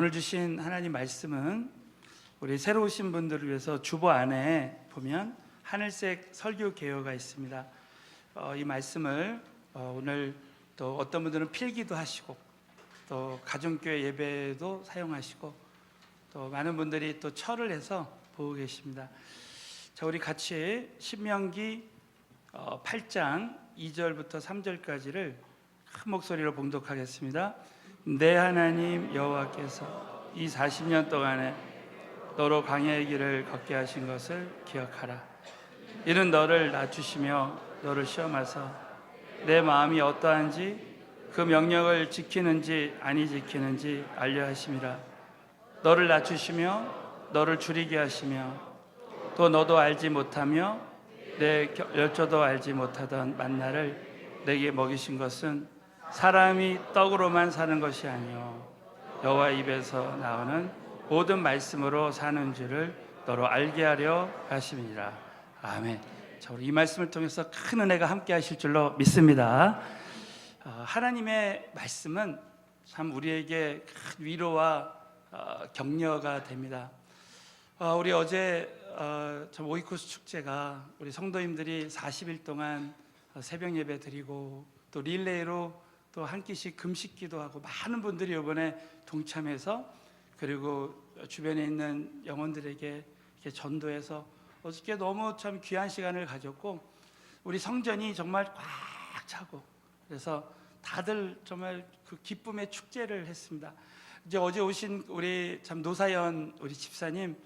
오늘 주신 하나님 말씀은 우리 새로 오신 분들을 위해서 주보 안에 보면 하늘색 설교 개요가 있습니다. 이 말씀을 오늘 또 어떤 분들은 필기도 하시고 또 가정교회 예배도 사용하시고 또 많은 분들이 또 철을 해서 보고 계십니다. 자, 우리 같이 신명기 8장 2절부터 3절까지를 큰 목소리로 봉독하겠습니다. 내 하나님 여호와께서 이 40년 동안에 너로 광야의 길을 걷게 하신 것을 기억하라. 이는 너를 낮추시며 너를 시험하사 내 마음이 어떠한지 그 명령을 지키는지 아니 지키는지 알려 하심이라. 너를 낮추시며 너를 줄이게 하시며 또 너도 알지 못하며 내 열조도 알지 못하던 만나를 내게 먹이신 것은 사람이 떡으로만 사는 것이 아니요 여호와 입에서 나오는 모든 말씀으로 사는 줄을 너로 알게 하려 하심이니라. 아멘. 자, 우리 이 말씀을 통해서 큰 은혜가 함께 하실 줄로 믿습니다. 하나님의 말씀은 참 우리에게 큰 위로와 격려가 됩니다. 우리 어제 오이코스 축제가 우리 성도님들이 40일 동안 새벽 예배 드리고 또 릴레이로 또 한 끼씩 금식 기도하고 많은 분들이 이번에 동참해서 그리고 주변에 있는 영혼들에게 이렇게 전도해서 어저께 너무 참 귀한 시간을 가졌고 우리 성전이 정말 꽉 차고 그래서 다들 정말 그 기쁨의 축제를 했습니다. 이제 어제 오신 우리 참 노사연 우리 집사님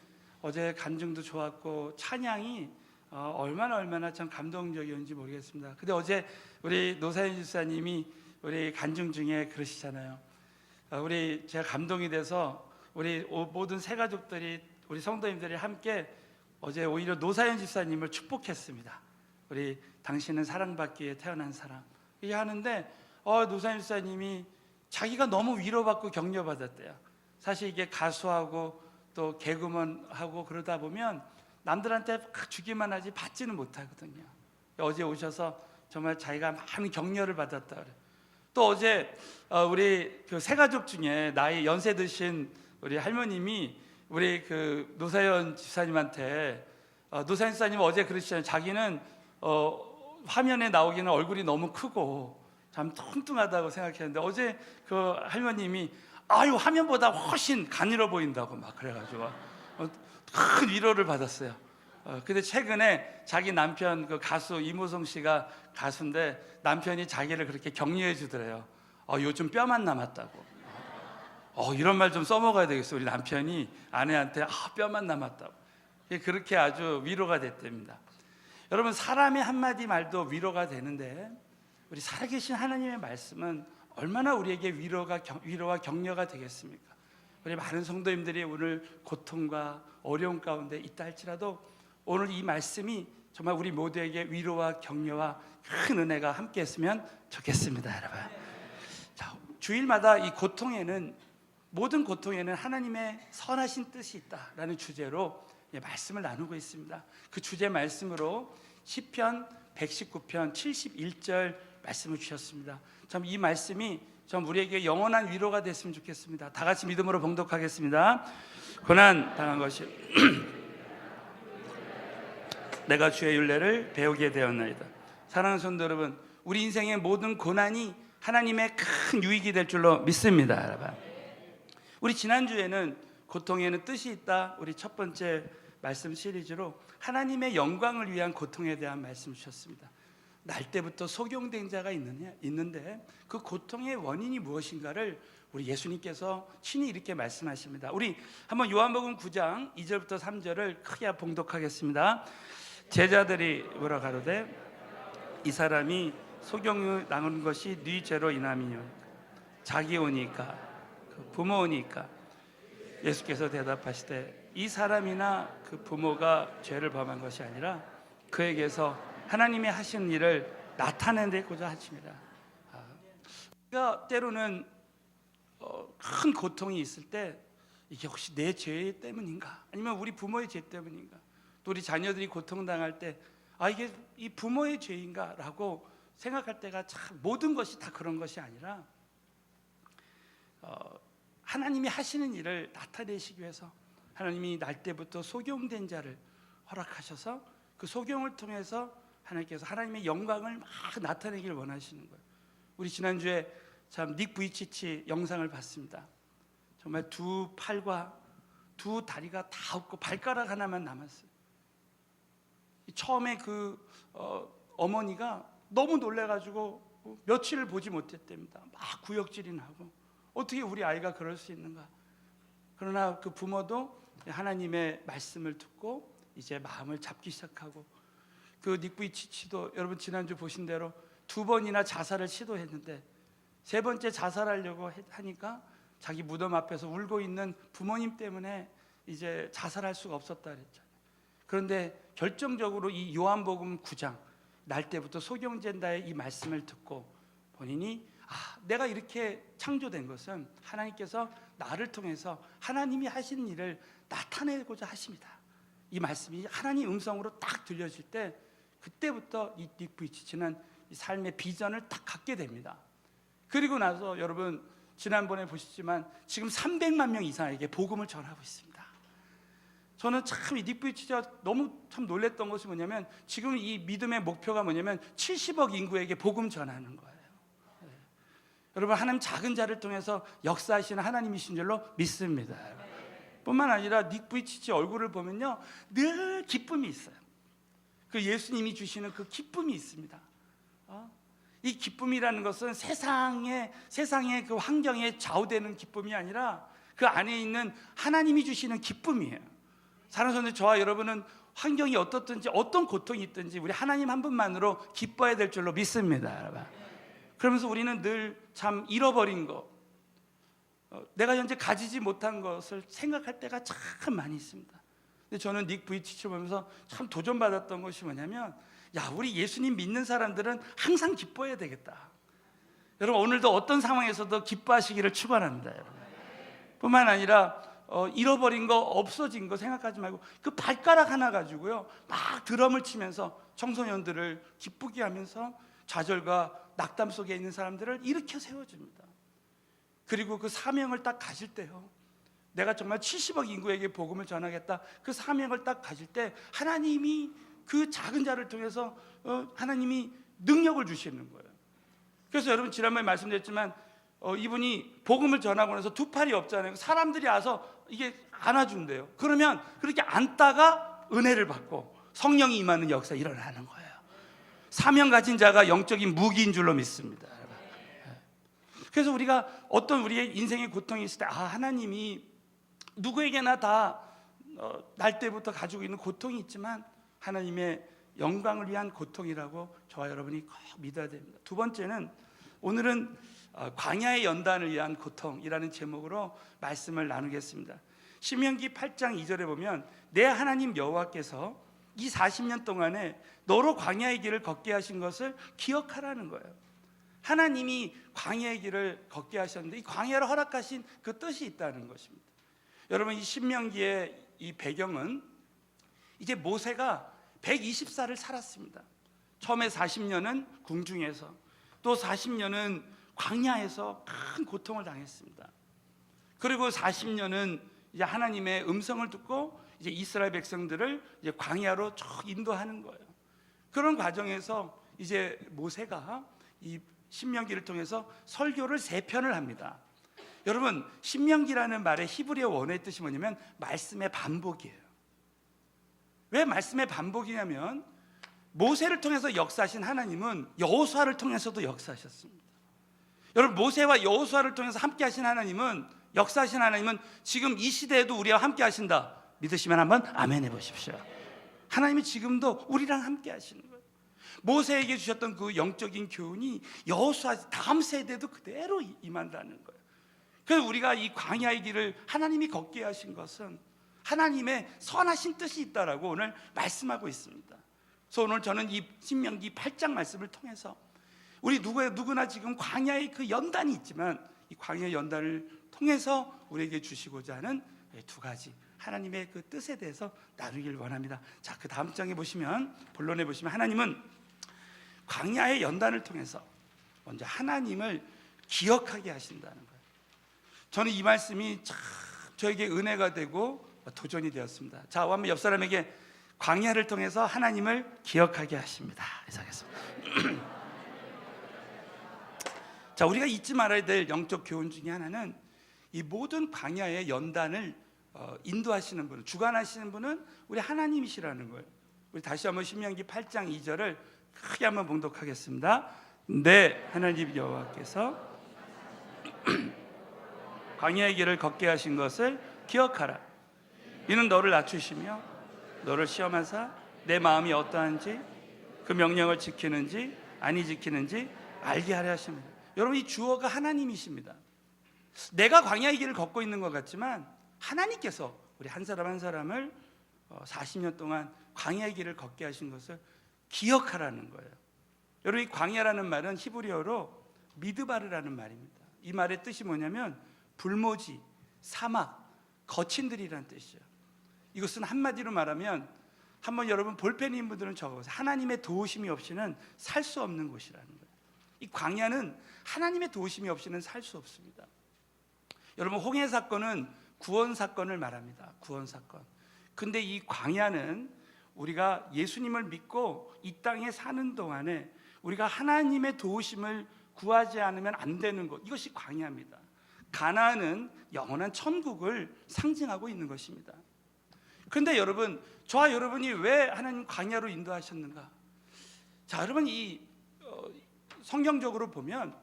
어제 간증도 좋았고 찬양이 얼마나 참 감동적이었는지 모르겠습니다. 근데 어제 우리 노사연 집사님이 우리 간증 중에 그러시잖아요. 제가 감동이 돼서 우리 모든 새 가족들이 우리 성도님들이 함께 어제 오히려 노사연 집사님을 축복했습니다. 우리 당신은 사랑받기에 태어난 사람 이게 하는데 노사연 집사님이 자기가 너무 위로받고 격려받았대요. 사실 이게 가수하고 또 개그맨하고 그러다 보면 남들한테 주기만 하지 받지는 못하거든요. 어제 오셔서 정말 자기가 많은 격려를 받았다 그래요. 또 어제 우리 그 새 가족 중에 나이 연세 드신 우리 할머님이 우리 그 노사연 집사님한테 노사연 집사님 어제 그러시잖아요. 자기는 화면에 나오기는 얼굴이 너무 크고 참 뚱뚱하다고 생각했는데 어제 그 할머님이 아유 화면보다 훨씬 가늘어 보인다고 막 그래가지고 큰 위로를 받았어요. 근데 최근에 자기 남편 그 가수 이무송 씨가 가수인데 남편이 자기를 그렇게 격려해 주더래요. 요즘 뼈만 남았다고. 이런 말 좀 써먹어야 되겠어. 우리 남편이 아내한테 뼈만 남았다고. 그렇게 아주 위로가 됐답니다. 여러분 사람의 한마디 말도 위로가 되는데 우리 살아계신 하나님의 말씀은 얼마나 우리에게 위로와 격려가 되겠습니까? 우리 많은 성도님들이 오늘 고통과 어려움 가운데 있다 할지라도 오늘 이 말씀이 정말 우리 모두에게 위로와 격려와 큰 은혜가 함께 했으면 좋겠습니다. 여러분 자, 주일마다 이 모든 고통에는 하나님의 선하신 뜻이 있다라는 주제로 말씀을 나누고 있습니다. 그 주제 말씀으로 시편 119편 71절 말씀을 주셨습니다. 참 이 말씀이 좀 우리에게 영원한 위로가 됐으면 좋겠습니다. 다 같이 믿음으로 봉독하겠습니다. 고난 당한 것이 내가 주의 율례를 배우게 되었나이다. 사랑하는 성도 여러분, 우리 인생의 모든 고난이 하나님의 큰 유익이 될 줄로 믿습니다. 여러분, 우리 지난주에는 고통에는 뜻이 있다 우리 첫 번째 말씀 시리즈로 하나님의 영광을 위한 고통에 대한 말씀 주셨습니다. 날 때부터 속용된 자가 있는데 그 고통의 원인이 무엇인가를 우리 예수님께서 친히 이렇게 말씀하십니다. 우리 한번 요한복음 9장 2절부터 3절을 크게 봉독하겠습니다. 제자들이 뭐라 가로되 이 사람이 속용을 당한 것이 네 죄로 인함이뇨 자기 오니까 그 부모 오니까 예수께서 대답하시되 이 사람이나 그 부모가 죄를 범한 것이 아니라 그에게서 하나님이 하신 일을 나타내고자 하십니다. 우리가 때로는 큰 고통이 있을 때 이게 혹시 내 죄 때문인가 아니면 우리 부모의 죄 때문인가 또 우리 자녀들이 고통당할 때 이게 이 부모의 죄인가 라고 생각할 때가 참 모든 것이 다 그런 것이 아니라 하나님이 하시는 일을 나타내시기 위해서 하나님이 날 때부터 소경된 자를 허락하셔서 그 소경을 통해서 하나님께서 하나님의 영광을 막 나타내기를 원하시는 거예요. 우리 지난주에 참 닉 부이치치 영상을 봤습니다. 정말 두 팔과 두 다리가 다 없고 발가락 하나만 남았어요. 처음에 그 어머니가 너무 놀래가지고 며칠을 보지 못했답니다. 막 구역질이 나고 어떻게 우리 아이가 그럴 수 있는가. 그러나 그 부모도 하나님의 말씀을 듣고 이제 마음을 잡기 시작하고, 그 닉부이치치도 여러분 지난주 보신 대로 2번이나 자살을 시도했는데 3번째 자살하려고 하니까 자기 무덤 앞에서 울고 있는 부모님 때문에 이제 자살할 수가 없었다 그랬잖아요. 그런데 결정적으로 이 요한복음 9장 날 때부터 소경된다의 이 말씀을 듣고 본인이 내가 이렇게 창조된 것은 하나님께서 나를 통해서 하나님이 하시는 일을 나타내고자 하십니다. 이 말씀이 하나님 음성으로 딱 들려질 때 그때부터 이 닉 부이치치는 이 삶의 비전을 딱 갖게 됩니다. 그리고 나서 여러분 지난번에 보셨지만 지금 300만 명 이상에게 복음을 전하고 있습니다. 저는 참 이 닉 부이치치가 너무 참 놀랬던 것이 뭐냐면 지금 이 믿음의 목표가 뭐냐면 70억 인구에게 복음 전하는 거예요. 여러분 하나님 작은 자를 통해서 역사하시는 하나님이신 줄로 믿습니다. 뿐만 아니라 닉 부이치치 얼굴을 보면요 늘 기쁨이 있어요. 그 예수님이 주시는 그 기쁨이 있습니다. 이 기쁨이라는 것은 세상의 그 환경에 좌우되는 기쁨이 아니라 그 안에 있는 하나님이 주시는 기쁨이에요. 사랑하는 성도들, 저와 여러분은 환경이 어떻든지 어떤 고통이 있든지 우리 하나님 한 분만으로 기뻐야 될 줄로 믿습니다. 여러분. 그러면서 우리는 늘 참 잃어버린 것, 내가 현재 가지지 못한 것을 생각할 때가 참 많이 있습니다. 근데 저는 닉 부이치치를 보면서 참 도전받았던 것이 뭐냐면 우리 예수님 믿는 사람들은 항상 기뻐해야 되겠다. 여러분 오늘도 어떤 상황에서도 기뻐하시기를 축원합니다. 여러분. 뿐만 아니라 잃어버린 거, 없어진 거 생각하지 말고 그 발가락 하나 가지고요 막 드럼을 치면서 청소년들을 기쁘게 하면서 좌절과 낙담 속에 있는 사람들을 일으켜 세워줍니다. 그리고 그 사명을 딱 가질 때요, 내가 정말 70억 인구에게 복음을 전하겠다, 그 사명을 딱 가질 때 하나님이 그 작은 자를 통해서 하나님이 능력을 주시는 거예요. 그래서 여러분 지난번에 말씀드렸지만 이분이 복음을 전하고 나서 2팔이 없잖아요. 사람들이 와서 이게 안아준대요. 그러면 그렇게 안다가 은혜를 받고 성령이 임하는 역사 일어나는 거예요. 사명 가진 자가 영적인 무기인 줄로 믿습니다. 그래서 우리가 어떤 우리의 인생의 고통이 있을 때 하나님이 누구에게나 다 날 때부터 가지고 있는 고통이 있지만 하나님의 영광을 위한 고통이라고 저와 여러분이 꼭 믿어야 됩니다. 2번째는 오늘은 광야의 연단을 위한 고통이라는 제목으로 말씀을 나누겠습니다. 신명기 8장 2절에 보면 내 하나님 여호와께서 이 40년 동안에 너로 광야의 길을 걷게 하신 것을 기억하라는 거예요. 하나님이 광야의 길을 걷게 하셨는데 이 광야를 허락하신 그 뜻이 있다는 것입니다. 여러분 이 신명기의 이 배경은 이제 모세가 120살을 살았습니다. 처음에 40년은 궁중에서, 또 40년은 광야에서 큰 고통을 당했습니다. 그리고 40년은 이제 하나님의 음성을 듣고 이제 이스라엘 백성들을 이제 광야로 쭉 인도하는 거예요. 그런 과정에서 이제 모세가 이 신명기를 통해서 설교를 3편을 합니다. 여러분 신명기라는 말의 히브리어 원어의 뜻이 뭐냐면 말씀의 반복이에요. 왜 말씀의 반복이냐면 모세를 통해서 역사하신 하나님은 여호수아를 통해서도 역사하셨습니다. 여러분 모세와 여호수아를 통해서 함께 하신 하나님은, 역사하신 하나님은 지금 이 시대에도 우리와 함께 하신다 믿으시면 한번 아멘 해보십시오. 하나님이 지금도 우리랑 함께 하시는 거예요. 모세에게 주셨던 그 영적인 교훈이 여호수아 다음 세대도 그대로 임한다는 거예요. 그래서 우리가 이 광야의 길을 하나님이 걷게 하신 것은 하나님의 선하신 뜻이 있다라고 오늘 말씀하고 있습니다. 그래서 오늘 저는 이 신명기 8장 말씀을 통해서 우리 누구나 지금 광야의 그 연단이 있지만 이 광야의 연단을 통해서 우리에게 주시고자 하는 2가지 하나님의 그 뜻에 대해서 나누길 원합니다. 자, 그 다음 장에 보시면, 본론에 보시면 하나님은 광야의 연단을 통해서 먼저 하나님을 기억하게 하신다는 거예요. 저는 이 말씀이 참 저에게 은혜가 되고 도전이 되었습니다. 자, 한번 옆 사람에게 광야를 통해서 하나님을 기억하게 하십니다. 하겠습니다. 자, 우리가 잊지 말아야 될 영적 교훈 중에 하나는 이 모든 광야의 연단을 인도하시는 분, 주관하시는 분은 우리 하나님이시라는 거예요. 우리 다시 한번 신명기 8장 2절을 크게 한번 봉독하겠습니다. 네, 하나님 여호와께서 광야의 길을 걷게 하신 것을 기억하라. 이는 너를 낮추시며 너를 시험하사 내 마음이 어떠한지 그 명령을 지키는지 아니 지키는지 알게 하려 하십니다. 여러분, 이 주어가 하나님이십니다. 내가 광야의 길을 걷고 있는 것 같지만 하나님께서 우리 한 사람 한 사람을 40년 동안 광야의 길을 걷게 하신 것을 기억하라는 거예요. 여러분, 이 광야라는 말은 히브리어로 미드바르라는 말입니다. 이 말의 뜻이 뭐냐면 불모지, 사막, 거친들이라는 뜻이에요. 이것은 한마디로 말하면, 한번 여러분 볼펜인 분들은 적어보세요. 하나님의 도우심이 없이는 살 수 없는 곳이라는 거예요. 이 광야는 하나님의 도우심이 없이는 살 수 없습니다. 여러분, 홍해 사건은 구원 사건을 말합니다. 구원 사건. 근데 이 광야는 우리가 예수님을 믿고 이 땅에 사는 동안에 우리가 하나님의 도우심을 구하지 않으면 안 되는 것, 이것이 광야입니다. 가나안은 영원한 천국을 상징하고 있는 것입니다. 그런데 여러분, 저와 여러분이 왜 하나님 광야로 인도하셨는가? 자, 여러분, 이 성경적으로 보면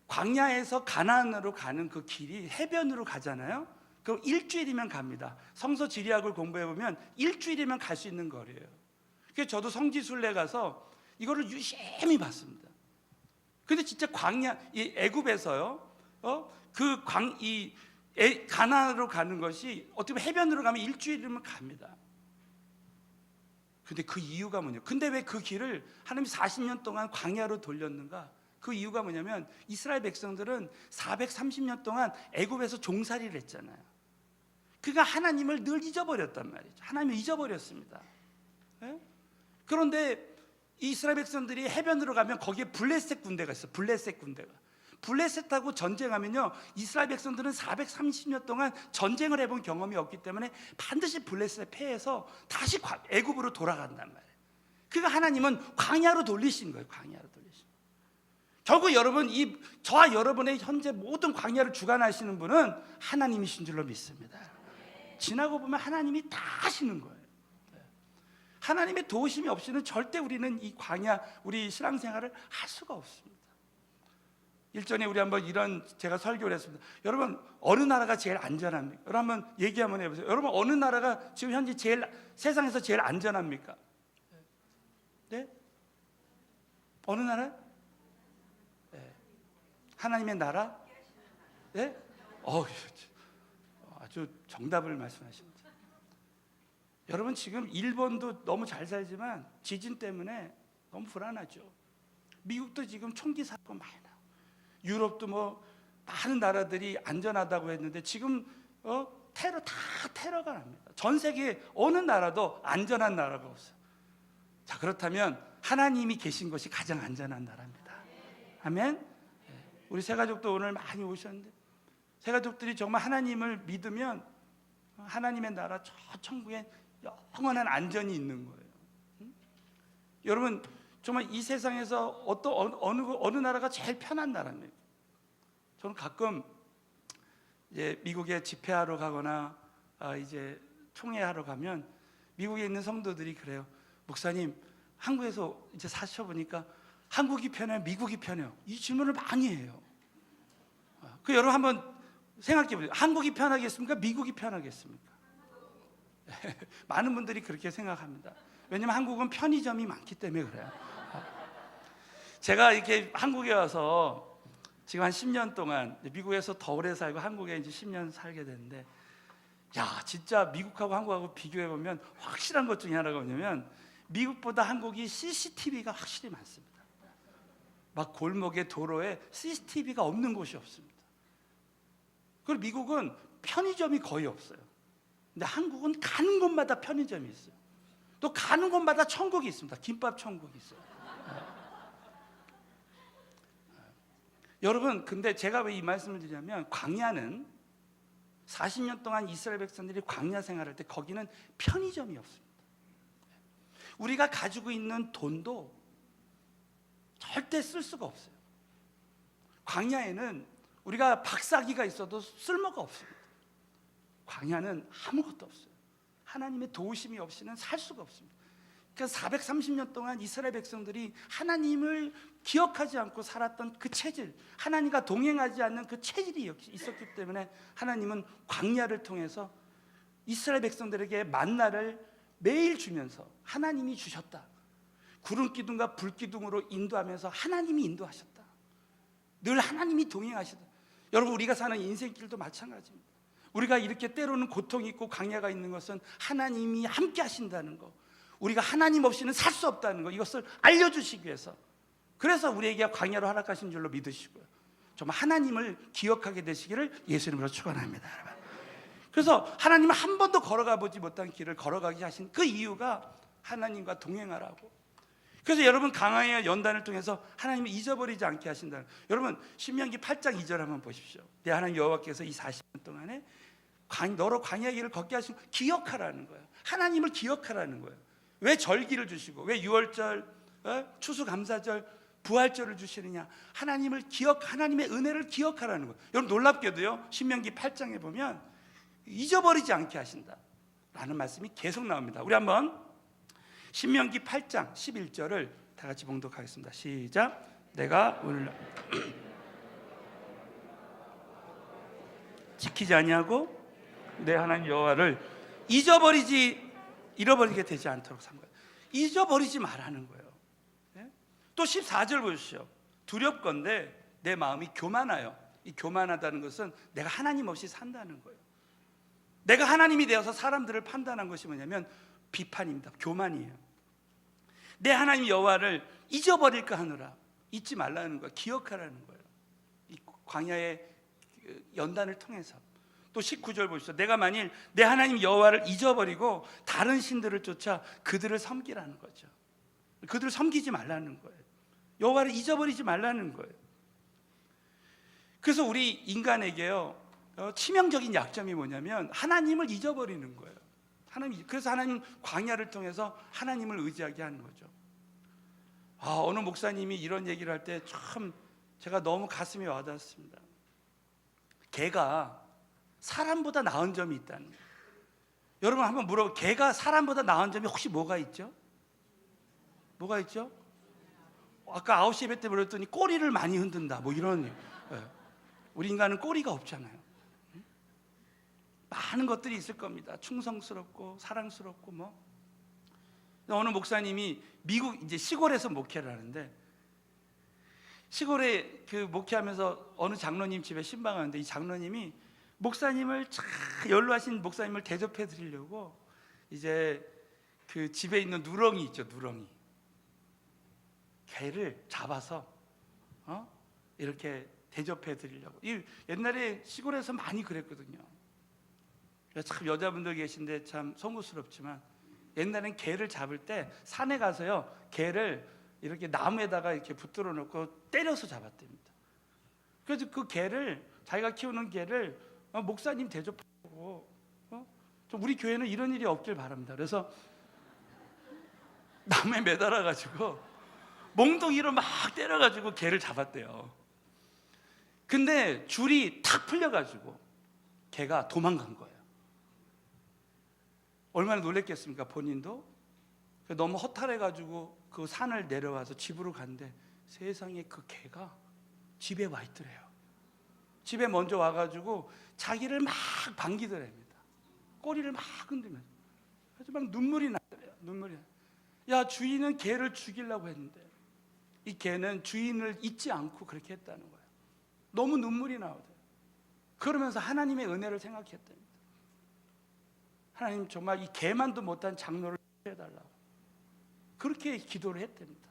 광야에서 가나안으로 가는 그 길이 해변으로 가잖아요. 그럼 일주일이면 갑니다. 성서 지리학을 공부해 보면 일주일이면 갈 수 있는 거리예요. 그래서 저도 성지순례 가서 이거를 유심히 봤습니다. 근데 진짜 광야, 이 애굽에서요, 가나안으로 가는 것이 어떻게 보면 해변으로 가면 일주일이면 갑니다. 근데 그 이유가 뭐냐? 근데 왜 그 길을 하나님이 40년 동안 광야로 돌렸는가? 그 이유가 뭐냐면 이스라엘 백성들은 430년 동안 애굽에서 종살이를 했잖아요. 그러니까 하나님을 늘 잊어버렸단 말이죠. 하나님을 잊어버렸습니다. 네? 그런데 이스라엘 백성들이 해변으로 가면 거기에 블레셋 군대가 있어요. 블레셋 군대가. 블레셋하고 전쟁하면요, 이스라엘 백성들은 430년 동안 전쟁을 해본 경험이 없기 때문에 반드시 블레셋에 패해서 다시 애굽으로 돌아간단 말이에요. 그러니까 하나님은 광야로 돌리신 거예요. 광야로 돌리신 거예요. 결국 여러분, 저와 여러분의 현재 모든 광야를 주관하시는 분은 하나님이신 줄로 믿습니다. 지나고 보면 하나님이 다 하시는 거예요. 하나님의 도우심이 없이는 절대 우리는 이 광야, 우리 신앙생활을 할 수가 없습니다. 일전에 우리 한번 이런 제가 설교를 했습니다. 여러분, 어느 나라가 제일 안전합니까? 여러분 한번 얘기 한번 해보세요. 여러분, 어느 나라가 지금 현재 세상에서 제일 안전합니까? 네? 어느 나라? 네. 하나님의 나라? 네? 아주 정답을 말씀하십니다. 여러분, 지금 일본도 너무 잘 살지만 지진 때문에 너무 불안하죠. 미국도 지금 총기 사건 많이 나요. 유럽도 뭐 많은 나라들이 안전하다고 했는데 지금 테러가 납니다. 전 세계 어느 나라도 안전한 나라가 없어요. 자, 그렇다면 하나님이 계신 것이 가장 안전한 나라입니다. 아멘. 우리 새가족도 오늘 많이 오셨는데, 새가족들이 정말 하나님을 믿으면 하나님의 나라 저 천국에 영원한 안전이 있는 거예요. 여러분, 정말 이 세상에서 어느 나라가 제일 편한 나라입니까? 저는 가끔 이제 미국에 집회하러 가거나 이제 총회하러 가면 미국에 있는 성도들이 그래요. 목사님, 한국에서 이제 사셔보니까 한국이 편해요, 미국이 편해요? 이 질문을 많이 해요. 그 여러분 한번 생각해 보세요. 한국이 편하겠습니까? 미국이 편하겠습니까? 많은 분들이 그렇게 생각합니다. 왜냐하면 한국은 편의점이 많기 때문에 그래요. 제가 이렇게 한국에 와서 지금 한 10년 동안 미국에서 더 오래 살고 한국에 이제 10년 살게 됐는데, 야, 진짜 미국하고 한국하고 비교해 보면 확실한 것 중에 하나가 뭐냐면 미국보다 한국이 CCTV가 확실히 많습니다. 막 골목에 도로에 CCTV가 없는 곳이 없습니다. 그리고 미국은 편의점이 거의 없어요. 근데 한국은 가는 곳마다 편의점이 있어요. 또 가는 곳마다 천국이 있습니다. 김밥 천국이 있어요. 여러분, 근데 제가 왜 이 말씀을 드리냐면, 광야는 40년 동안 이스라엘 백성들이 광야 생활할 때 거기는 편의점이 없습니다. 우리가 가지고 있는 돈도 절대 쓸 수가 없어요. 광야에는 우리가 박사기가 있어도 쓸모가 없습니다. 광야는 아무것도 없어요. 하나님의 도우심이 없이는 살 수가 없습니다. 그러니까 430년 동안 이스라엘 백성들이 하나님을 기억하지 않고 살았던 그 체질, 하나님과 동행하지 않는 그 체질이 있었기 때문에 하나님은 광야를 통해서 이스라엘 백성들에게 만나를 매일 주면서 하나님이 주셨다. 구름 기둥과 불 기둥으로 인도하면서 하나님이 인도하셨다. 늘 하나님이 동행하시다. 여러분, 우리가 사는 인생길도 마찬가지입니다. 우리가 이렇게 때로는 고통이 있고 광야가 있는 것은 하나님이 함께 하신다는 거, 우리가 하나님 없이는 살 수 없다는 거, 이것을 알려주시기 위해서, 그래서 우리에게 광야로 허락하신 줄로 믿으시고요, 정말 하나님을 기억하게 되시기를 예수님으로 축원합니다. 그래서 하나님은 한 번도 걸어가 보지 못한 길을 걸어가게 하신 그 이유가 하나님과 동행하라고. 그래서 여러분, 강화의 연단을 통해서 하나님을 잊어버리지 않게 하신다는, 여러분 신명기 8장 2절 한번 보십시오. 내 하나님 여호와께서 이 40년 동안에 너로 광야의 길을 걷게 하신, 기억하라는 거예요. 하나님을 기억하라는 거예요. 왜 절기를 주시고, 왜 유월절, 추수감사절, 부활절을 주시느냐? 하나님을 하나님의 은혜를 기억하라는 거예요. 여러분, 놀랍게도요, 신명기 8장에 보면 잊어버리지 않게 하신다 라는 말씀이 계속 나옵니다. 우리 한번 신명기 8장 11절을 다 같이 봉독하겠습니다. 시작. 내가 오늘 지키지 아니하고 내 하나님 여호와를 잃어버리게 되지 않도록 산 거예요. 잊어버리지 말라는 거예요. 또 14절 보십시오. 두렵건대 내 마음이 교만하여. 이 교만하다는 것은 내가 하나님 없이 산다는 거예요. 내가 하나님이 되어서 사람들을 판단한 것이 뭐냐면 비판입니다. 교만이에요. 내 하나님 여호와를 잊어버릴까 하느라, 잊지 말라는 거예요. 기억하라는 거예요. 이 광야의 연단을 통해서. 또 19절 보시죠. 내가 만일 내 하나님 여호와를 잊어버리고 다른 신들을 쫓아 그들을 섬기라는 거죠. 그들을 섬기지 말라는 거예요. 여호와를 잊어버리지 말라는 거예요. 그래서 우리 인간에게요, 치명적인 약점이 뭐냐면 하나님을 잊어버리는 거예요. 그래서 하나님 광야를 통해서 하나님을 의지하게 하는 거죠. 어느 목사님이 이런 얘기를 할 때 참 제가 너무 가슴이 와닿았습니다. 개가 사람보다 나은 점이 있다는 거예요. 여러분 한번 물어보세요. 개가 사람보다 나은 점이 혹시 뭐가 있죠? 뭐가 있죠? 아까 9시 예배 때 물었더니 꼬리를 많이 흔든다, 뭐 이런. 우리 인간은 꼬리가 없잖아요. 많은 것들이 있을 겁니다. 충성스럽고 사랑스럽고 뭐. 어느 목사님이 미국 이제 시골에서 목회를 하는데, 시골에 그 목회하면서 어느 장로님 집에 신방하는데, 이 장로님이 목사님을 참 연로하신 목사님을 대접해 드리려고 이제 그 집에 있는 누렁이 있죠, 누렁이. 개를 잡아서 이렇게 대접해 드리려고. 옛날에 시골에서 많이 그랬거든요. 참 여자분들 계신데 참 송구스럽지만, 옛날엔 개를 잡을 때 산에 가서요, 개를 이렇게 나무에다가 이렇게 붙들어 놓고 때려서 잡았답니다. 그래서 그 개를, 자기가 키우는 개를 목사님 대접하고, 좀 우리 교회는 이런 일이 없길 바랍니다. 그래서 나무에 매달아 가지고 몽둥이로 막 때려 가지고 개를 잡았대요. 근데 줄이 탁 풀려 가지고 개가 도망간 거예요. 얼마나 놀랬겠습니까? 본인도. 너무 허탈해가지고 그 산을 내려와서 집으로 갔는데 세상에 그 개가 집에 와 있더래요. 집에 먼저 와가지고 자기를 막 반기더랍니다. 꼬리를 막 흔들면서. 그래서 막 눈물이 나더래요. 야, 주인은 개를 죽이려고 했는데 이 개는 주인을 잊지 않고 그렇게 했다는 거예요. 너무 눈물이 나오더래요. 그러면서 하나님의 은혜를 생각했답니다. 하나님, 정말 이 개만도 못한 장로를 해달라고 그렇게 기도를 했답니다.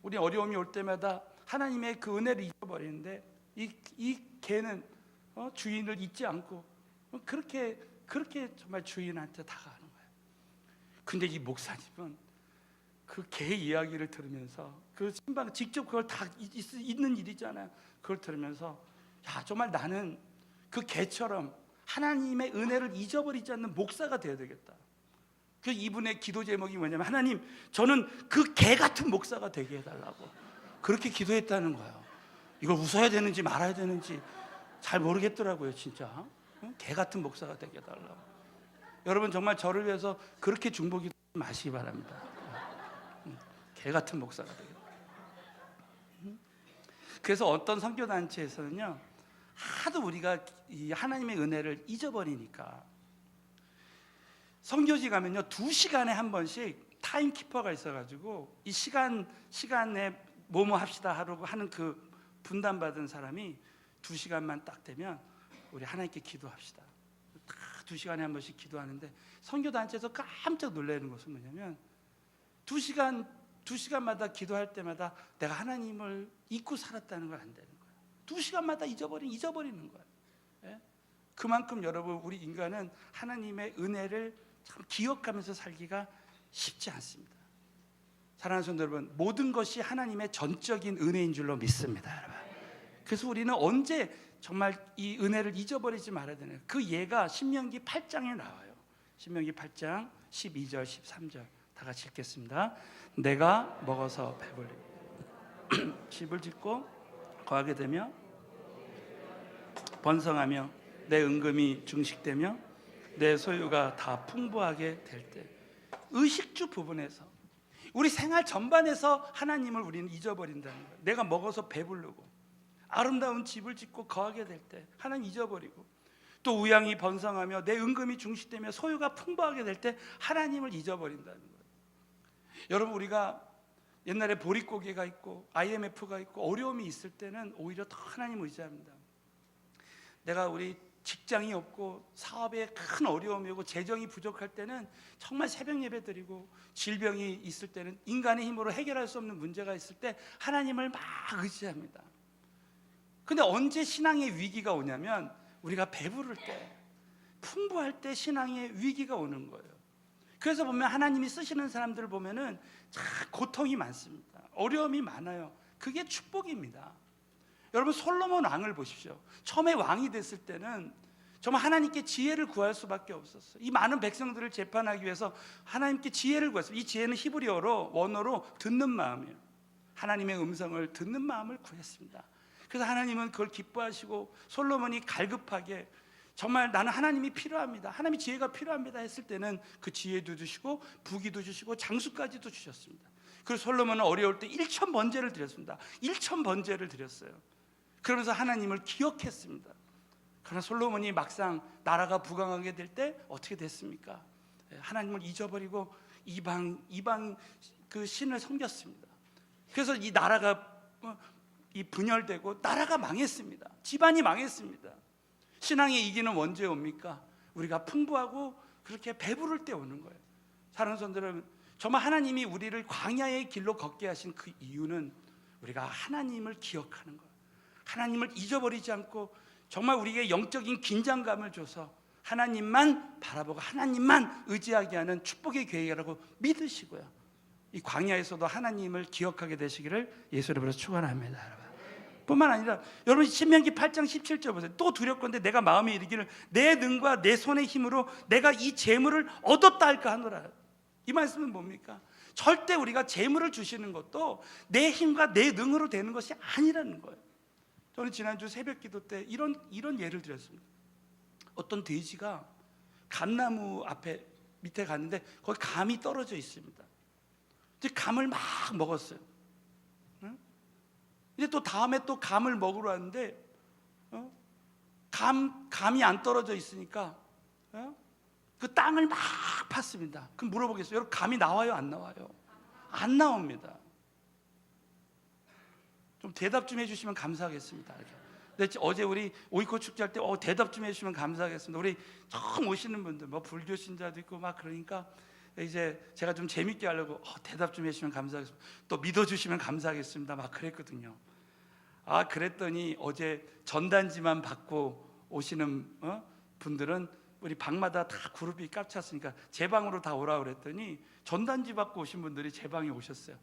우리 어려움이 올 때마다 하나님의 그 은혜를 잊어버리는데, 이 개는 주인을 잊지 않고 그렇게 정말 주인한테 다가가는 거예요. 근데 이 목사님은 그 개 이야기를 들으면서 그 신방 직접 그걸 다 있는 일이잖아요. 그걸 들으면서 야, 정말 나는 그 개처럼 하나님의 은혜를 잊어버리지 않는 목사가 되어야 되겠다. 그 이분의 기도 제목이 뭐냐면 하나님, 저는 그 개 같은 목사가 되게 해달라고 그렇게 기도했다는 거예요. 이걸 웃어야 되는지 말아야 되는지 잘 모르겠더라고요, 진짜. 개 같은 목사가 되게 해달라고. 여러분 정말 저를 위해서 그렇게 중보기도 마시기 바랍니다. 개 같은 목사가 되게. 그래서 어떤 선교단체에서는요, 하도 우리가 이 하나님의 은혜를 잊어버리니까 선교지 가면요 2시간에 한 번씩 타임키퍼가 있어가지고 이 시간에 뭐뭐 합시다 하는 그 분담받은 사람이 2시간만 딱 되면 우리 하나님께 기도합시다. 딱 2시간에 한 번씩 기도하는데 선교단체에서 깜짝 놀라는 것은 뭐냐면 2시간마다 기도할 때마다 내가 하나님을 잊고 살았다는 걸 안 되는 거예요. 2시간마다 잊어버리는 거예요. 예? 그만큼 여러분 우리 인간은 하나님의 은혜를 참 기억하면서 살기가 쉽지 않습니다. 사랑하는 성도 여러분, 모든 것이 하나님의 전적인 은혜인 줄로 믿습니다, 여러분. 그래서 우리는 언제 정말 이 은혜를 잊어버리지 말아야 되나요? 그 예가 신명기 8장에 나와요. 신명기 8장 12절 13절 다 같이 읽겠습니다. 내가 먹어서 배불리고 집을 짓고 거하게 되며 번성하며 내 은금이 증식되며 내 소유가 다 풍부하게 될 때, 의식주 부분에서 우리 생활 전반에서 하나님을 우리는 잊어버린다는 거예요. 내가 먹어서 배부르고 아름다운 집을 짓고 거하게 될 때 하나님 잊어버리고, 또 우양이 번성하며 내 은금이 증식되며 소유가 풍부하게 될 때 하나님을 잊어버린다는 거예요. 여러분 우리가 옛날에 보릿고개가 있고 IMF가 있고 어려움이 있을 때는 오히려 더 하나님을 의지합니다. 내가 우리 직장이 없고 사업에 큰 어려움이 오고 재정이 부족할 때는 정말 새벽 예배 드리고, 질병이 있을 때는 인간의 힘으로 해결할 수 없는 문제가 있을 때 하나님을 막 의지합니다. 근데 언제 신앙의 위기가 오냐면 우리가 배부를 때, 풍부할 때 신앙의 위기가 오는 거예요. 그래서 보면 하나님이 쓰시는 사람들을 보면은 참 고통이 많습니다. 어려움이 많아요. 그게 축복입니다. 여러분 솔로몬 왕을 보십시오. 처음에 왕이 됐을 때는 정말 하나님께 지혜를 구할 수밖에 없었어요. 이 많은 백성들을 재판하기 위해서 하나님께 지혜를 구했어요. 이 지혜는 히브리어로 원어로 듣는 마음이에요. 하나님의 음성을 듣는 마음을 구했습니다. 그래서 하나님은 그걸 기뻐하시고 솔로몬이 갈급하게 정말 나는 하나님이 필요합니다, 하나님이 지혜가 필요합니다 했을 때는 그 지혜도 주시고 부귀도 주시고 장수까지도 주셨습니다. 그래서 솔로몬은 어려울 때 1,000번제를 드렸습니다. 1,000번제를 드렸어요. 그러면서 하나님을 기억했습니다. 그러나 솔로몬이 막상 나라가 부강하게 될 때 어떻게 됐습니까? 하나님을 잊어버리고 이방 그 신을 섬겼습니다. 그래서 이 나라가 이 분열되고 나라가 망했습니다. 집안이 망했습니다. 신앙의 이기는 언제 옵니까? 우리가 풍부하고 그렇게 배부를 때 오는 거예요. 사랑하는 성도들, 정말 하나님이 우리를 광야의 길로 걷게 하신 그 이유는 우리가 하나님을 기억하는 거예요. 하나님을 잊어버리지 않고 정말 우리에게 영적인 긴장감을 줘서 하나님만 바라보고 하나님만 의지하게 하는 축복의 계획이라고 믿으시고요, 이 광야에서도 하나님을 기억하게 되시기를 예수 이름으로 축원합니다. 여러분. 뿐만 아니라 여러분 신명기 8장 17절 보세요. 또 두렵건대 내가 마음에 이르기를 내 능과 내 손의 힘으로 내가 이 재물을 얻었다 할까 하노라. 이 말씀은 뭡니까? 절대 우리가 재물을 주시는 것도 내 힘과 내 능으로 되는 것이 아니라는 거예요. 저는 지난주 새벽 기도 때 이런 예를 드렸습니다. 어떤 돼지가 감나무 앞에 밑에 갔는데 거기 감이 떨어져 있습니다. 이제 감을 막 먹었어요. 이제 또 다음에 또 감을 먹으러 왔는데 감이 안 떨어져 있으니까 그 땅을 막 팠습니다. 그럼 물어보겠어요. 여러분 감이 나와요, 안 나와요? 안 나옵니다. 좀 대답 좀 해주시면 감사하겠습니다. 근데 어제 우리 오이코 축제할 때 대답 좀 해주시면 감사하겠습니다. 우리 처음 오시는 분들 뭐 불교 신자도 있고 막 그러니까 이제 제가 좀 재밌게 하려고 대답 좀 해주시면 감사하겠습니다. 또 믿어주시면 감사하겠습니다. 막 그랬거든요. 그랬더니 어제 전단지만 받고 오시는 분들은 우리 방마다 다 그룹이 깝찼으니까 제 방으로 다 오라 그랬더니 전단지 받고 오신 분들이 제 방에 오셨어요.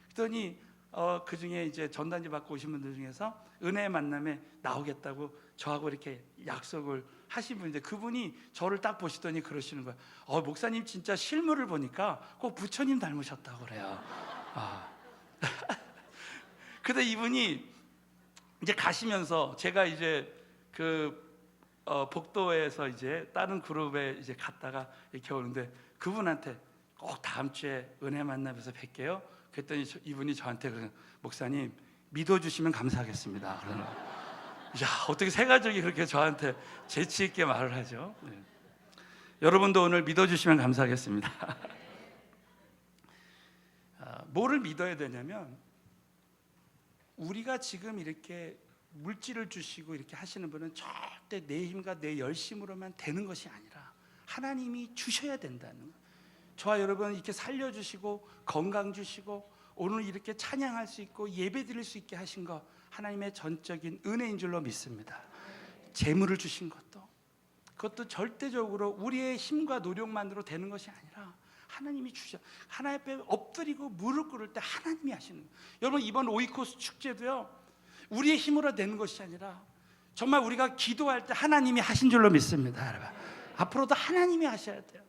그랬더니 그 중에 이제 전단지 받고 오신 분들 중에서 은혜의 만남에 나오겠다고 저하고 이렇게 약속을 하신 분인데, 그분이 저를 딱 보시더니 그러시는 거예요. 목사님 진짜 실물을 보니까 꼭 부처님 닮으셨다고 그래요. 근데 이분이 이제 가시면서 제가 이제 복도에서 이제 다른 그룹에 이제 갔다가 이렇게 오는데 그분한테 꼭 다음 주에 은혜 만나면서 뵐게요. 그랬더니 이분이 저한테 그러는, 목사님 믿어주시면 감사하겠습니다. 그러는 거예요. 야, 어떻게 세 가족이 그렇게 저한테 재치 있게 말을 하죠. 네. 여러분도 오늘 믿어주시면 감사하겠습니다. 뭐를 믿어야 되냐면, 우리가 지금 이렇게 물질을 주시고 이렇게 하시는 분은 절대 내 힘과 내 열심으로만 되는 것이 아니라 하나님이 주셔야 된다는 거예요. 저와 여러분 이렇게 살려주시고 건강 주시고 오늘 이렇게 찬양할 수 있고 예배 드릴 수 있게 하신 거 하나님의 전적인 은혜인 줄로 믿습니다. 재물을 주신 그것도 절대적으로 우리의 힘과 노력만으로 되는 것이 아니라 하나님이 주셔. 하나님 앞에 엎드리고 무릎 꿇을 때 하나님이 하시는 거예요. 여러분 이번 오이코스 축제도요, 우리의 힘으로 되는 것이 아니라 정말 우리가 기도할 때 하나님이 하신 줄로 믿습니다. 여러분 앞으로도 하나님이 하셔야 돼요.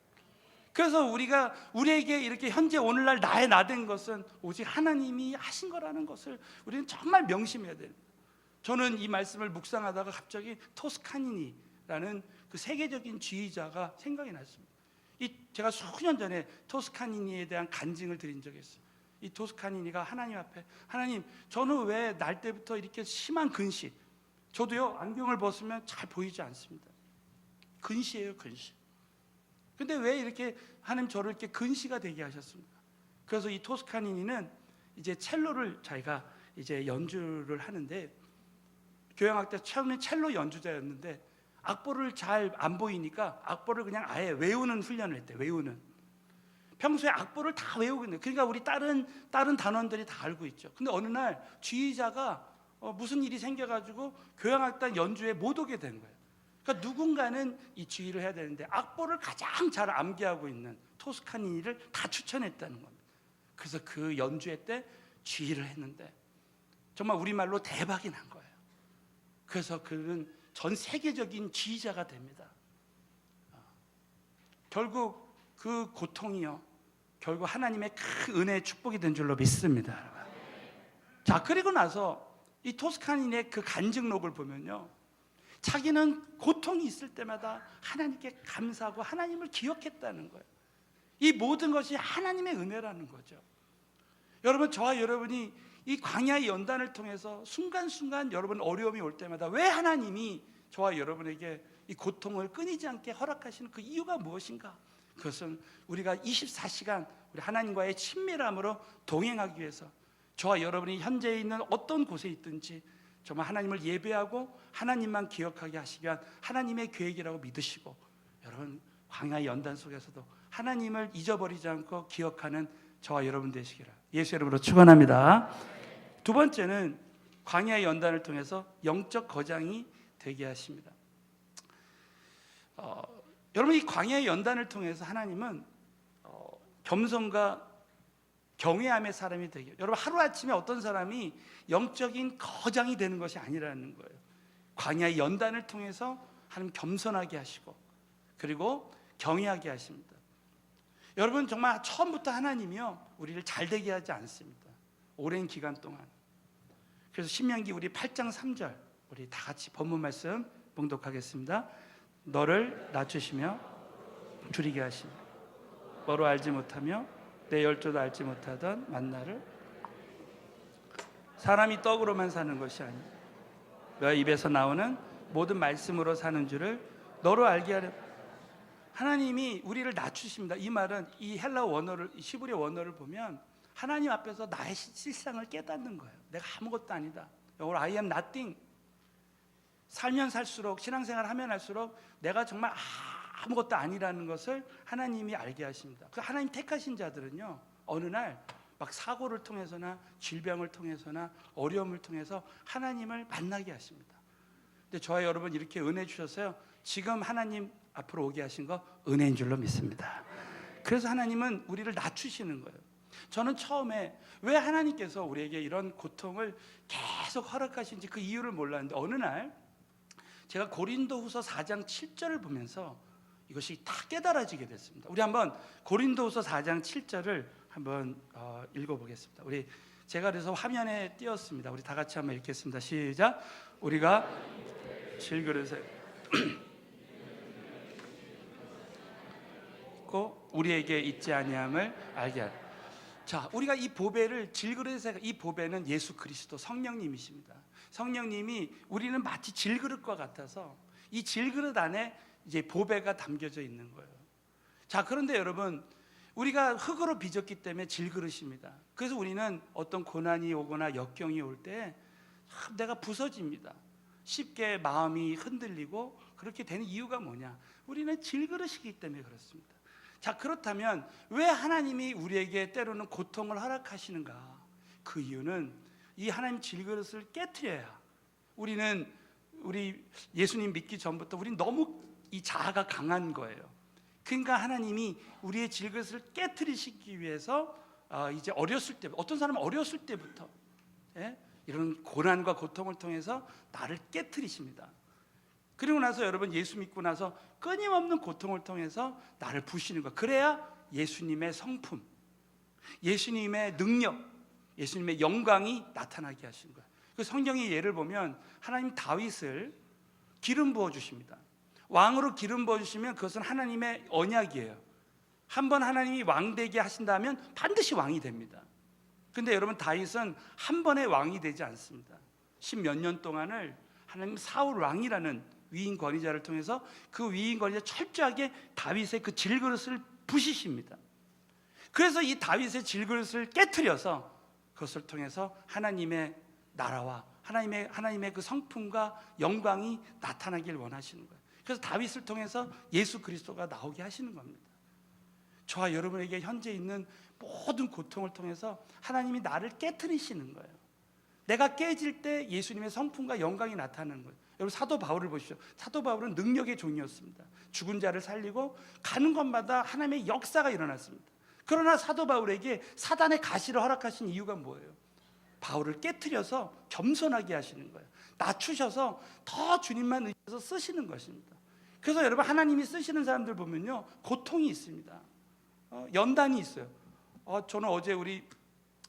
그래서 우리에게 이렇게 현재 오늘날 나의 나된 것은 오직 하나님이 하신 거라는 것을 우리는 정말 명심해야 돼요. 저는 이 말씀을 묵상하다가 갑자기 토스카니니라는 그 세계적인 지휘자가 생각이 났습니다. 제가 수년 전에 토스카니니에 대한 간증을 드린 적이 있어요. 이 토스카니니가 하나님 앞에, 하나님 저는 왜 날 때부터 이렇게 심한 근시, 저도요 안경을 벗으면 잘 보이지 않습니다. 근시예요, 근시. 근데 왜 이렇게 하나님 저를 이렇게 근시가 되게 하셨습니까? 그래서 이 토스카니니는 이제 첼로를 자기가 이제 연주를 하는데, 교향악 때 처음에 첼로 연주자였는데 악보를 잘 안 보이니까 악보를 그냥 아예 외우는 훈련을 했대. 외우는. 평소에 악보를 다 외우고 있는. 그러니까 우리 다른 단원들이 다 알고 있죠. 근데 어느 날 지휘자가 무슨 일이 생겨가지고 교향악단 연주에 못 오게 된 거예요. 그러니까 누군가는 이 지휘를 해야 되는데 악보를 가장 잘 암기하고 있는 토스카니니를 다 추천했다는 겁니다. 그래서 그 연주회 때 지휘를 했는데 정말 우리말로 대박이 난 거예요. 그래서 그는 전 세계적인 지휘자가 됩니다. 결국 그 고통이요, 결국 하나님의 큰 은혜의 축복이 된 줄로 믿습니다. 자, 그리고 나서 이 토스카니니의 그 간증록을 보면요, 자기는 고통이 있을 때마다 하나님께 감사하고 하나님을 기억했다는 거예요. 이 모든 것이 하나님의 은혜라는 거죠. 여러분, 저와 여러분이 이 광야의 연단을 통해서 순간순간 여러분 어려움이 올 때마다 왜 하나님이 저와 여러분에게 이 고통을 끊이지 않게 허락하시는 그 이유가 무엇인가? 그것은 우리가 24시간 우리 하나님과의 친밀함으로 동행하기 위해서 저와 여러분이 현재 있는 어떤 곳에 있든지 정말 하나님을 예배하고 하나님만 기억하게 하시기 위한 하나님의 계획이라고 믿으시고, 여러분 광야의 연단 속에서도 하나님을 잊어버리지 않고 기억하는 저와 여러분 되시기를 예수 이름으로 축원합니다. 두 번째는 광야의 연단을 통해서 영적 거장이 되게 하십니다. 여러분 이 광야의 연단을 통해서 하나님은 겸손과 경외함의 사람이 되게, 여러분 하루아침에 어떤 사람이 영적인 거장이 되는 것이 아니라는 거예요. 광야의 연단을 통해서 하나님 겸손하게 하시고 그리고 경외하게 하십니다. 여러분 정말 처음부터 하나님이요 우리를 잘되게 하지 않습니다. 오랜 기간 동안. 그래서 신명기 우리 8장 3절 우리 다 같이 본문 말씀 봉독하겠습니다. 너를 낮추시며 줄이게 하시며 너로 알지 못하며 내 열조도 알지 못하던 만나를, 사람이 떡으로만 사는 것이 아니라 너의 입에서 나오는 모든 말씀으로 사는 줄을 너로 알게 하려. 하나님이 우리를 낮추십니다. 이 말은 이 헬라 원어를, 히브리 원어를 보면 하나님 앞에서 나의 실상을 깨닫는 거예요. 내가 아무것도 아니다. 영어로 I am nothing. 살면 살수록, 신앙생활 하면 할수록 내가 정말 아무것도 아니라는 것을 하나님이 알게 하십니다. 그 하나님 택하신 자들은요 어느 날 막 사고를 통해서나 질병을 통해서나 어려움을 통해서 하나님을 만나게 하십니다. 근데 저와 여러분 이렇게 은혜 주셔서요 지금 하나님 앞으로 오게 하신 거 은혜인 줄로 믿습니다. 그래서 하나님은 우리를 낮추시는 거예요. 저는 처음에 왜 하나님께서 우리에게 이런 고통을 계속 허락하신지 그 이유를 몰랐는데, 어느 날 제가 고린도후서 4장 7절을 보면서 이것이 다 깨달아지게 됐습니다. 우리 한번 고린도후서 4장 7절을 한번 읽어보겠습니다. 제가 그래서 화면에 띄웠습니다. 우리 다 같이 한번 읽겠습니다. 시작. 우리가 질그릇에 있고 우리에게 있지 아니함을 알게 하라. 자, 우리가 이 보배를 질그릇에, 이 보배는 예수 그리스도 성령님이십니다. 성령님이 우리는 마치 질그릇과 같아서 이 질그릇 안에 이제 보배가 담겨져 있는 거예요. 자, 그런데 여러분, 우리가 흙으로 빚었기 때문에 질그릇입니다. 그래서 우리는 어떤 고난이 오거나 역경이 올 때 내가 부서집니다. 쉽게 마음이 흔들리고 그렇게 되는 이유가 뭐냐? 우리는 질그릇이기 때문에 그렇습니다. 자, 그렇다면 왜 하나님이 우리에게 때로는 고통을 허락하시는가? 그 이유는 이 하나님 질그릇을 깨트려야, 우리 예수님 믿기 전부터 우린 너무 이 자아가 강한 거예요. 그러니까 하나님이 우리의 질그릇을 깨트리시기 위해서 이제 어렸을 때, 어떤 사람은 어렸을 때부터 이런 고난과 고통을 통해서 나를 깨트리십니다. 그리고 나서 여러분, 예수 믿고 나서 끊임없는 고통을 통해서 나를 부시는 거예요. 그래야 예수님의 성품, 예수님의 능력, 예수님의 영광이 나타나게 하신 거예요. 그 성경의 예를 보면 하나님 다윗을 기름 부어 주십니다. 왕으로 기름 부어 주시면 그것은 하나님의 언약이에요. 한번 하나님이 왕 되게 하신다면 반드시 왕이 됩니다. 근데 여러분, 다윗은 한 번에 왕이 되지 않습니다. 10몇 년 동안을 하나님 사울 왕이라는 위인 권위자를 통해서 그 위인 권위자 철저하게 다윗의 그 질그릇을 부시십니다. 그래서 이 다윗의 질그릇을 깨트려서 그것을 통해서 하나님의 나라와 하나님의 그 성품과 영광이 나타나길 원하시는 거예요. 그래서 다윗을 통해서 예수 그리스도가 나오게 하시는 겁니다. 저와 여러분에게 현재 있는 모든 고통을 통해서 하나님이 나를 깨트리시는 거예요. 내가 깨질 때 예수님의 성품과 영광이 나타나는 거예요. 여러분, 사도 바울을 보시죠. 사도 바울은 능력의 종이었습니다. 죽은 자를 살리고 가는 곳마다 하나님의 역사가 일어났습니다. 그러나 사도 바울에게 사단의 가시를 허락하신 이유가 뭐예요? 바울을 깨트려서 겸손하게 하시는 거예요. 낮추셔서 더 주님만 의지해서 쓰시는 것입니다. 그래서 여러분, 하나님이 쓰시는 사람들 보면요, 고통이 있습니다. 연단이 있어요. 저는 어제 우리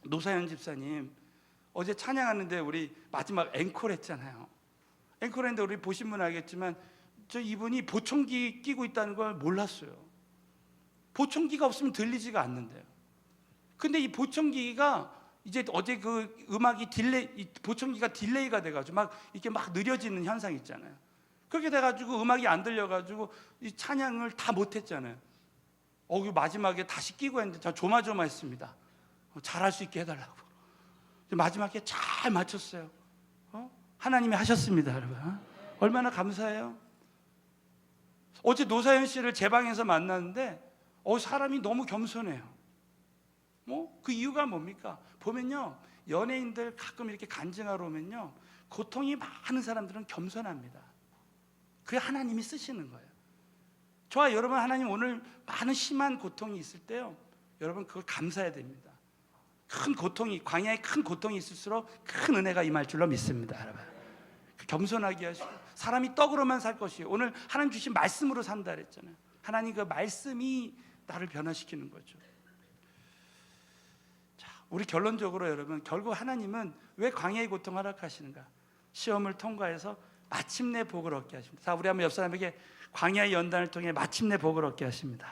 노사연 집사님 어제 찬양하는데 우리 마지막 앵콜 했잖아요. 앵콜 했는데 우리 보신 분 알겠지만 이분이 보청기 끼고 있다는 걸 몰랐어요. 보청기가 없으면 들리지가 않는데요. 근데 이 보청기가 이제 어제 그 음악이 보청기가 딜레이가 돼가지고 막 이렇게 막 느려지는 현상 있잖아요. 그렇게 돼가지고 음악이 안 들려가지고 이 찬양을 다 못했잖아요. 마지막에 다시 끼고 했는데 저 조마조마했습니다. 잘할 수 있게 해달라고. 마지막에 잘 맞췄어요. 하나님이 하셨습니다, 여러분. 얼마나 감사해요. 어제 노사연 씨를 제 방에서 만났는데 사람이 너무 겸손해요. 그 이유가 뭡니까? 보면요, 연예인들 가끔 이렇게 간증하러 오면요, 고통이 많은 사람들은 겸손합니다. 그게 하나님이 쓰시는 거예요. 저와 여러분, 하나님 오늘 많은 심한 고통이 있을 때요, 여러분 그걸 감사해야 됩니다. 큰 고통이, 광야에 큰 고통이 있을수록 큰 은혜가 임할 줄로 믿습니다, 여러분. 겸손하게 하시고, 사람이 떡으로만 살 것이에요. 오늘 하나님 주신 말씀으로 산다 그랬잖아요. 하나님 그 말씀이 나를 변화시키는 거죠. 자, 우리 결론적으로 여러분, 결국 하나님은 왜 광야의 고통을 허락하시는가? 시험을 통과해서 마침내 복을 얻게 하십니다. 자, 우리 한번 옆 사람에게 광야의 연단을 통해 마침내 복을 얻게 하십니다.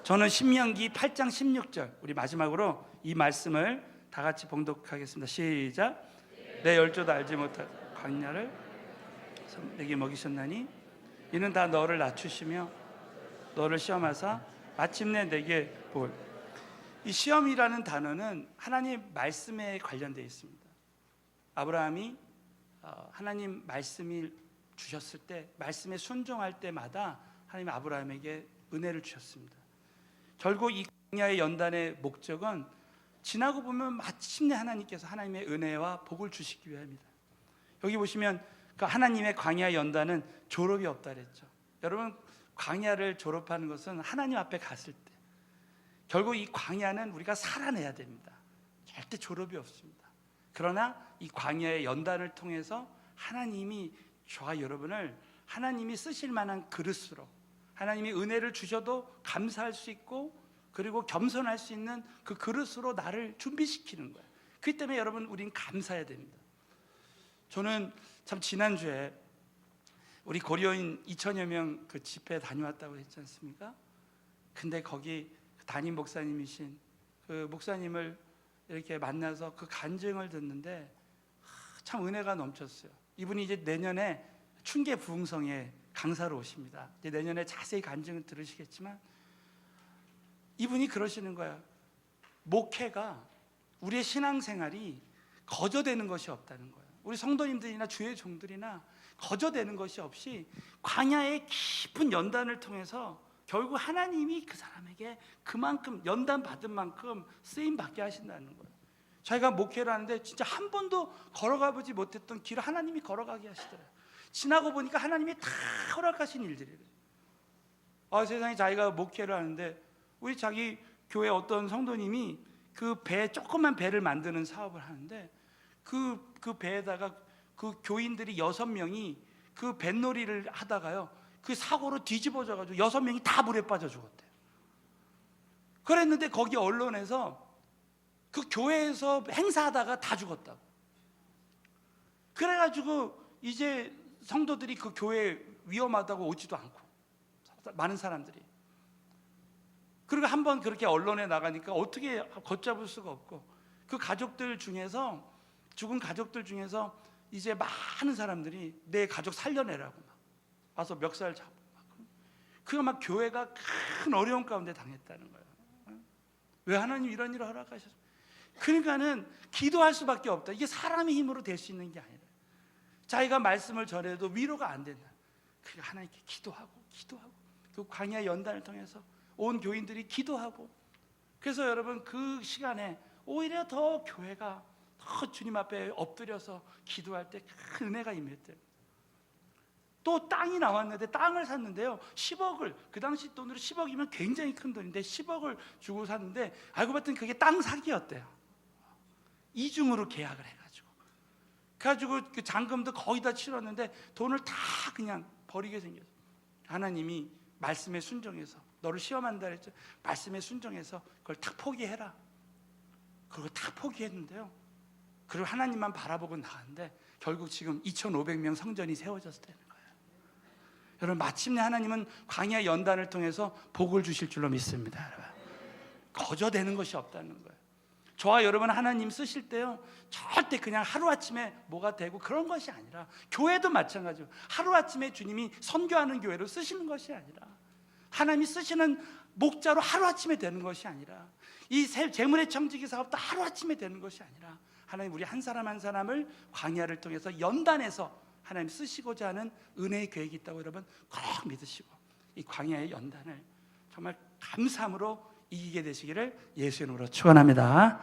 저는 신명기 8장 16절, 우리 마지막으로 이 말씀을 다 같이 봉독하겠습니다. 시작. 내 열조도 알지 못한 광야를 내게 먹이셨나니 이는 다 너를 낮추시며 너를 시험하사 마침내 내게 볼. 이 시험이라는 단어는 하나님의 말씀에 관련되어 있습니다. 아브라함이 하나님 말씀을 주셨을 때, 말씀에 순종할 때마다 하나님 아브라함에게 은혜를 주셨습니다. 결국 이 광야의 연단의 목적은 지나고 보면 마침내 하나님께서 하나님의 은혜와 복을 주시기 위함입니다. 여기 보시면 그 하나님의 광야 연단은 졸업이 없다 그랬죠. 여러분, 광야를 졸업하는 것은 하나님 앞에 갔을 때, 결국 이 광야는 우리가 살아내야 됩니다. 절대 졸업이 없습니다. 그러나 이 광야의 연단을 통해서 하나님이 저와 여러분을 하나님이 쓰실 만한 그릇으로, 하나님이 은혜를 주셔도 감사할 수 있고 그리고 겸손할 수 있는 그 그릇으로 나를 준비시키는 거예요. 그렇기 때문에 여러분, 우린 감사해야 됩니다. 저는 참 지난주에 우리 고려인 2천여 명 그 집회 다녀왔다고 했지 않습니까? 근데 거기 담임 목사님이신 그 목사님을 이렇게 만나서 그 간증을 듣는데 참 은혜가 넘쳤어요. 이분이 이제 내년에 충계 부흥성에 강사로 오십니다. 이제 내년에 자세히 간증을 들으시겠지만 이분이 그러시는 거야. 목회가, 우리의 신앙생활이 거저되는 것이 없다는 거예요. 우리 성도님들이나 주의 종들이나 거저되는 것이 없이 광야의 깊은 연단을 통해서 결국 하나님이 그 사람에게 그만큼 연단 받은 만큼 쓰임 받게 하신다는 거예요. 자기가 목회를 하는데 진짜 한 번도 걸어가 보지 못했던 길을 하나님이 걸어가게 하시더라고요. 지나고 보니까 하나님이 다 허락하신 일들이래요. 세상에 자기가 목회를 하는데 우리 자기 교회 어떤 성도님이 그 배, 조그만 배를 만드는 사업을 하는데 그 배에다가 그 교인들이 6명이 그 뱃놀이를 하다가요, 그 사고로 뒤집어져 가지고 6명이 다 물에 빠져 죽었대요. 그랬는데 거기 언론에서 그 교회에서 행사하다가 다 죽었다고. 그래가지고 이제 성도들이 그 교회 위험하다고 오지도 않고, 많은 사람들이. 그리고 한번 그렇게 언론에 나가니까 어떻게 걷잡을 수가 없고, 그 가족들 중에서, 죽은 가족들 중에서 이제 많은 사람들이 내 가족 살려내라고 막 와서 멱살 잡고 막 교회가 큰 어려움 가운데 당했다는 거예요. 왜 하나님 이런 일을 허락하셨어요? 그러니까는 기도할 수밖에 없다. 이게 사람의 힘으로 될 수 있는 게 아니라, 자기가 말씀을 전해도 위로가 안 된다. 그러니까 하나님께 기도하고 그 광야 연단을 통해서 온 교인들이 기도하고, 그래서 여러분 그 시간에 오히려 더 교회가 더 주님 앞에 엎드려서 기도할 때 큰 은혜가 임했대요. 또 땅이 나왔는데 땅을 샀는데요, 10억을, 그 당시 돈으로 10억이면 굉장히 큰 돈인데 10억을 주고 샀는데 알고 봤더니 그게 땅 사기였대요. 이중으로 계약을 해가지고 그 잔금도 거의 다 치렀는데 돈을 다 그냥 버리게 생겼어요. 하나님이 말씀에 순종해서, 너를 시험한다 그랬죠. 말씀에 순종해서 그걸 탁 포기해라. 그걸 탁 포기했는데요, 그리고 하나님만 바라보고 나갔는데 결국 지금 2,500명 성전이 세워졌다는 거예요. 여러분, 마침내 하나님은 광야 연단을 통해서 복을 주실 줄로 믿습니다. 여러분, 거저되는 것이 없다는 거예요. 저와 여러분 하나님 쓰실 때요, 절대 그냥 하루아침에 뭐가 되고 그런 것이 아니라, 교회도 마찬가지로 하루아침에 주님이 선교하는 교회로 쓰시는 것이 아니라, 하나님이 쓰시는 목자로 하루아침에 되는 것이 아니라, 이 재물의 청지기 사업도 하루아침에 되는 것이 아니라, 하나님 우리 한 사람 한 사람을 광야를 통해서 연단해서 하나님 쓰시고자 하는 은혜의 계획이 있다고 여러분 꼭 믿으시고, 이 광야의 연단을 정말 감사함으로 이기게 되시기를 예수의 이름으로 축원합니다.